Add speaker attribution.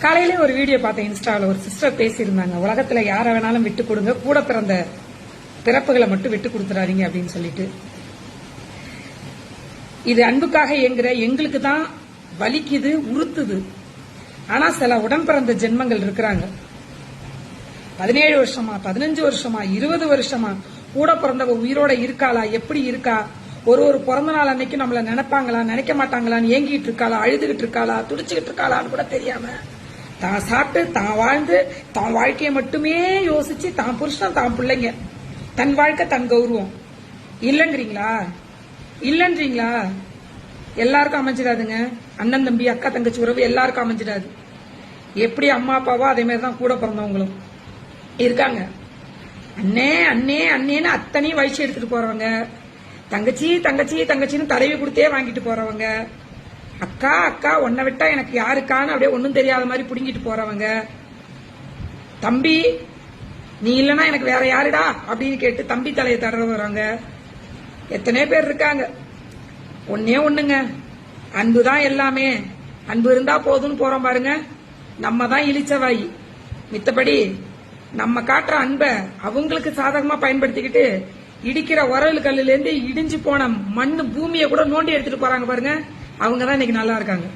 Speaker 1: காலையிலே ஒரு வீடியோ பார்த்தேன் இன்ஸ்டாவில். ஒரு சிஸ்டர் பேசியிருந்தாங்க, உலகத்துல யாரை வேணாலும் விட்டு கொடுங்க, கூட பிறந்த பிறப்புகளை மட்டும் விட்டு கொடுத்துறாதீங்க அப்படின்னு சொல்லிட்டு. இது அன்புக்காக இயங்குற எங்களுக்கு தான் வலிக்குது, உறுத்துது. ஆனா சில உடன் பிறந்த ஜென்மங்கள் இருக்கிறாங்க, 17 வருஷமா 15 வருஷமா 20 வருஷமா கூட பிறந்தவ உயிரோட இருக்காளா, எப்படி இருக்கா, ஒரு பிறந்த நாள் அன்னைக்கு நம்மள நினைப்பாங்களா நினைக்க மாட்டாங்களான்னு ஏங்கிட்டு இருக்காளா, அழுதுகிட்டு இருக்காளா, துடிச்சுக்கிட்டு இருக்காளான்னு கூட தெரியாம தான் சாப்பிட்டு தான் வாழ்ந்து தான் வாழ்க்கையை மட்டுமே யோசிச்சு தான் புருஷன் தான் பிள்ளைங்க தன் வாழ்க்கை தன் கௌரவம் இல்லைங்கிறீங்களா? இல்லைன்றீங்களா? எல்லாருக்கும் அமைஞ்சிடாதுங்க. அண்ணன் தம்பி அக்கா தங்கச்சி உறவு எல்லாருக்கும் அமைஞ்சிடாது. எப்படி அம்மா அப்பாவோ அதே மாதிரி தான் கூட பிறந்தவங்களும் இருக்காங்க. அண்ணே அண்ணே அண்ணேன்னு அத்தனையும் வயசு எடுத்துட்டு போறவங்க, தங்கச்சி தங்கச்சி தங்கச்சின்னு தடவி கொடுத்தே வாங்கிட்டு போறவங்க, அக்கா அக்கா உன்னை விட்டா எனக்கு யாருக்கான்னு அப்படியே ஒன்னும் தெரியாத மாதிரி புடுங்கிட்டு போறவங்க, தம்பி நீ இல்லைன்னா எனக்கு வேற யாருடா அப்படின்னு கேட்டு தம்பி தலையை தடவுறவங்க எத்தனை பேர் இருக்காங்க. ஒன்னே ஒண்ணுங்க, அன்புதான் எல்லாமே. அன்பு இருந்தா போதும்னு போறோம் பாருங்க, நம்ம தான் இழிச்சவாய். மித்தபடி நம்ம காட்டுற அன்பை அவங்களுக்கு சாதகமா பயன்படுத்திக்கிட்டு இடிக்கிற உரல் கல்லுல இருந்து இடிஞ்சு போன மண்ணு பூமியை கூட நோண்டி எடுத்துட்டு போறாங்க பாருங்க, அவங்க தான் இன்னைக்கு நல்லா இருக்காங்க.